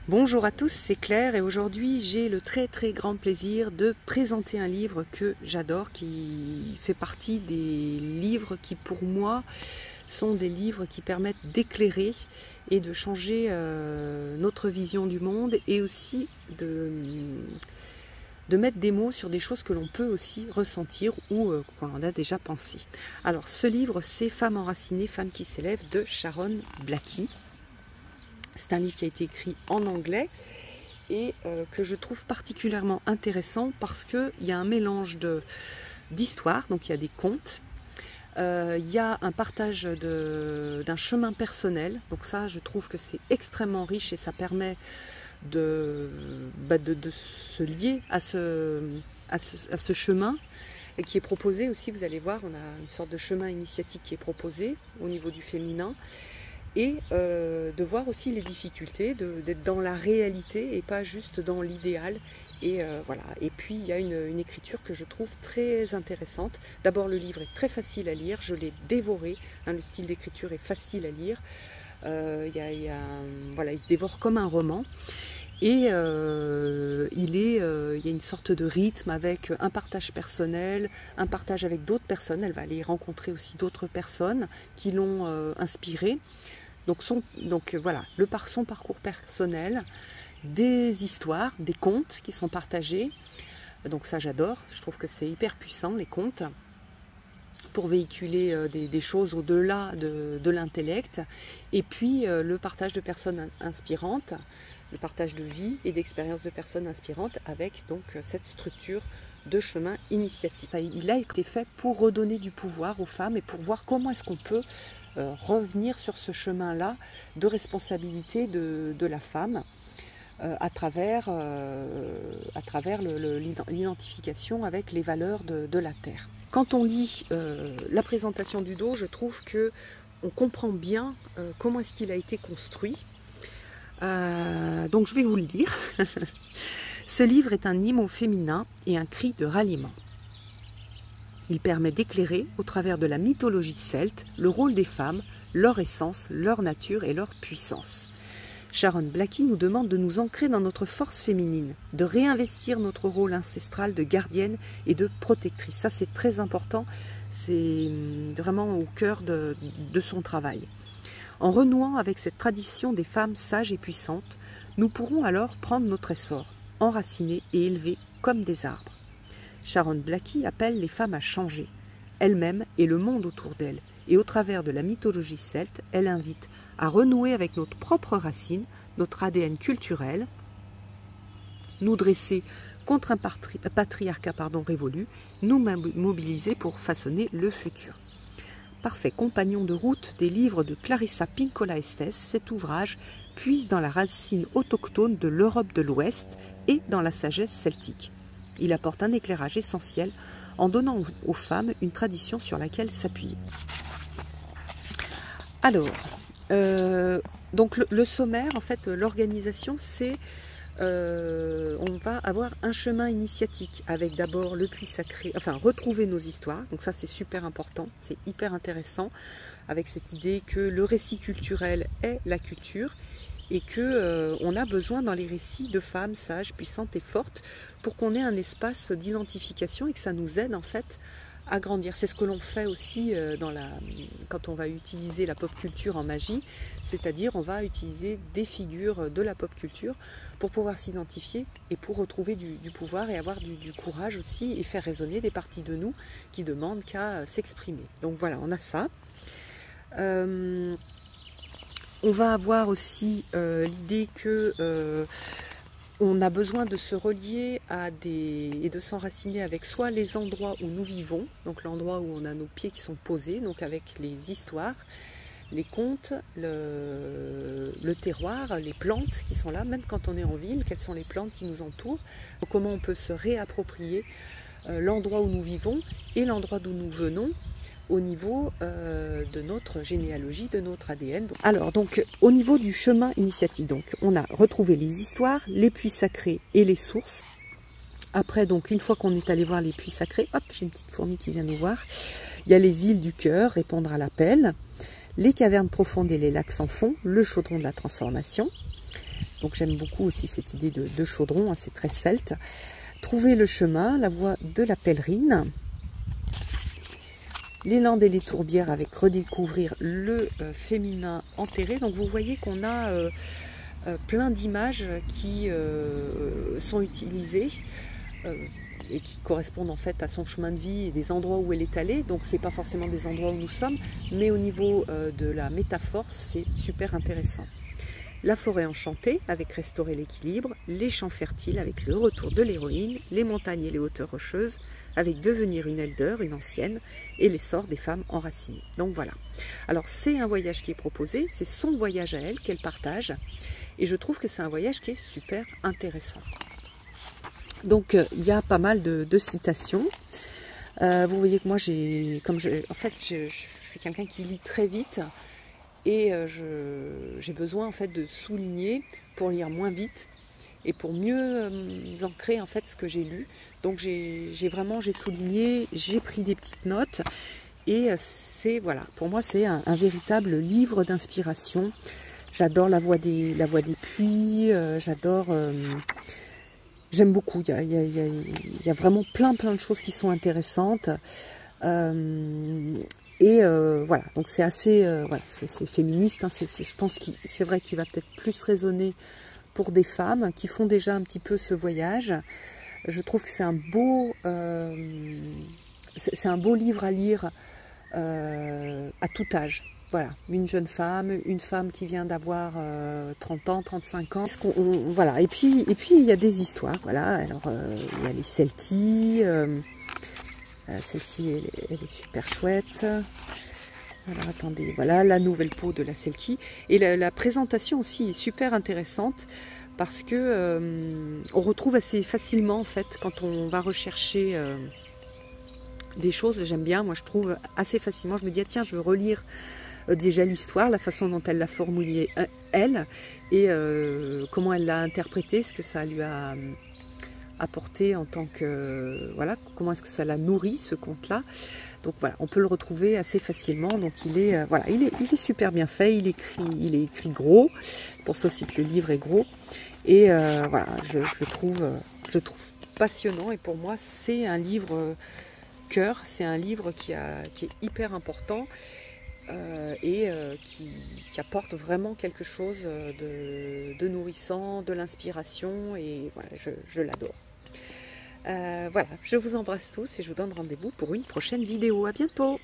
Bonjour à tous, c'est Claire et aujourd'hui j'ai le très grand plaisir de présenter un livre que j'adore, qui fait partie des livres qui pour moi sont des livres qui permettent d'éclairer et de changer notre vision du monde et aussi de mettre des mots sur des choses que l'on peut aussi ressentir ou qu'on en a déjà pensé. Alors ce livre c'est Femmes enracinées, femmes qui s'élèvent de Sharon Blackie. C'est un livre qui a été écrit en anglais et que je trouve particulièrement intéressant parce qu'il y a un mélange d'histoires, donc il y a des contes, il y a un partage d'un chemin personnel, donc ça je trouve que c'est extrêmement riche et ça permet de se lier à ce chemin qui est proposé aussi. Vous allez voir, on a une sorte de chemin initiatique qui est proposé au niveau du féminin. Et de voir aussi les difficultés, d'être dans la réalité et pas juste dans l'idéal. Et voilà. Et puis il y a une écriture que je trouve très intéressante. D'abord le livre est très facile à lire, je l'ai dévoré, hein, le style d'écriture est facile à lire. Voilà, il se dévore comme un roman. Et il y a une sorte de rythme avec un partage personnel, un partage avec d'autres personnes. Elle va aller rencontrer aussi d'autres personnes qui l'ont inspirée. Donc voilà, son parcours personnel, des histoires, des contes qui sont partagés. Donc ça j'adore, je trouve que c'est hyper puissant les contes pour véhiculer des choses au-delà de l'intellect. Et puis le partage de personnes inspirantes, le partage de vie et d'expériences de personnes inspirantes avec donc cette structure de chemin initiatique. Il a été fait pour redonner du pouvoir aux femmes et pour voir comment est-ce qu'on peut revenir sur ce chemin-là de responsabilité de la femme à travers l'identification avec les valeurs de la Terre. Quand on lit la présentation du dos, je trouve que on comprend bien comment est-ce qu'il a été construit. Donc je vais vous le dire. Ce livre est un hymne au féminin et un cri de ralliement. Il permet d'éclairer, au travers de la mythologie celte, le rôle des femmes, leur essence, leur nature et leur puissance. Sharon Blackie nous demande de nous ancrer dans notre force féminine, de réinvestir notre rôle ancestral de gardienne et de protectrice. Ça, c'est très important, c'est vraiment au cœur de son travail. En renouant avec cette tradition des femmes sages et puissantes, nous pourrons alors prendre notre essor, enracinés et élevés comme des arbres. Sharon Blackie appelle les femmes à changer, elles-mêmes et le monde autour d'elles, et au travers de la mythologie celte, elle invite à renouer avec notre propre racine, notre ADN culturel, nous dresser contre un patriarcat révolu, nous mobiliser pour façonner le futur. Parfait compagnon de route des livres de Clarissa Pinkola Estés, cet ouvrage puise dans la racine autochtone de l'Europe de l'Ouest et dans la sagesse celtique. Il apporte un éclairage essentiel en donnant aux femmes une tradition sur laquelle s'appuyer. Alors, donc le sommaire, en fait, l'organisation, c'est on va avoir un chemin initiatique avec d'abord le puits sacré, enfin retrouver nos histoires, donc ça c'est super important, c'est hyper intéressant, avec cette idée que le récit culturel est la culture et que on a besoin dans les récits de femmes sages, puissantes et fortes pour qu'on ait un espace d'identification et que ça nous aide en fait à grandir. C'est ce que l'on fait aussi quand on va utiliser la pop culture en magie, c'est-à-dire on va utiliser des figures de la pop culture pour pouvoir s'identifier et pour retrouver du pouvoir et avoir du courage aussi et faire résonner des parties de nous qui demandent qu'à s'exprimer. Donc voilà, on a ça. On va avoir aussi l'idée que on a besoin de se relier et de s'enraciner avec soit les endroits où nous vivons, donc l'endroit où on a nos pieds qui sont posés, donc avec les histoires, les contes, le terroir, les plantes qui sont là, même quand on est en ville, quelles sont les plantes qui nous entourent, comment on peut se réapproprier l'endroit où nous vivons et l'endroit d'où nous venons, au niveau de notre généalogie, de notre ADN. Alors, donc, au niveau du chemin initiatique, donc, on a retrouvé les histoires, les puits sacrés et les sources. Après, donc, une fois qu'on est allé voir les puits sacrés, hop, j'ai une petite fourmi qui vient nous voir. Il y a les îles du cœur, répondre à l'appel, les cavernes profondes et les lacs sans fond, le chaudron de la transformation. Donc j'aime beaucoup aussi cette idée de chaudron, hein, c'est très celte. Trouver le chemin, la voie de la pèlerine. Les landes et les tourbières avec redécouvrir le féminin enterré. Donc vous voyez qu'on a plein d'images qui sont utilisées et qui correspondent en fait à son chemin de vie et des endroits où elle est allée. Donc c'est pas forcément des endroits où nous sommes, mais au niveau de la métaphore, c'est super intéressant. La forêt enchantée avec restaurer l'équilibre, les champs fertiles avec le retour de l'héroïne, les montagnes et les hauteurs rocheuses avec devenir une elder, une ancienne, et l'essor des femmes enracinées. Donc voilà. Alors c'est un voyage qui est proposé, c'est son voyage à elle qu'elle partage, et je trouve que c'est un voyage qui est super intéressant. Donc il y a pas mal de citations. Vous voyez que moi j'ai je suis quelqu'un qui lit très vite. Et j'ai besoin en fait de souligner pour lire moins vite et pour mieux ancrer en fait ce que j'ai lu. Donc j'ai souligné, j'ai pris des petites notes et c'est voilà, pour moi c'est un véritable livre d'inspiration. J'adore la voix des puits, j'adore, j'aime beaucoup. Il y a vraiment plein de choses qui sont intéressantes. Voilà, donc c'est assez, voilà, c'est féministe, hein, je pense que c'est vrai qu'il va peut-être plus résonner pour des femmes qui font déjà un petit peu ce voyage. Je trouve que c'est un beau livre à lire à tout âge. Voilà, une jeune femme, une femme qui vient d'avoir 30 ans, 35 ans. Voilà, et puis il y a des histoires, voilà, alors il y a les Selkies. Celle-ci, elle est super chouette. Alors attendez, voilà la nouvelle peau de la Selkie. Et la présentation aussi est super intéressante parce que on retrouve assez facilement en fait quand on va rechercher des choses. J'aime bien, moi je trouve assez facilement. Je me dis ah, tiens, je veux relire déjà l'histoire, la façon dont elle l'a formulée elle et comment elle l'a interprété, ce que ça lui a apporté en tant que voilà, comment est-ce que ça l'a nourri ce conte-là. Donc voilà, on peut le retrouver assez facilement. Donc il est voilà, il est super bien fait. Il est écrit gros. Pour ça aussi que le livre est gros. Et voilà, je trouve passionnant. Et pour moi, c'est un livre cœur. C'est un livre qui est hyper important qui apporte vraiment quelque chose de nourrissant, de l'inspiration. Et voilà, je l'adore. Voilà, je vous embrasse tous et je vous donne rendez-vous pour une prochaine vidéo. À bientôt!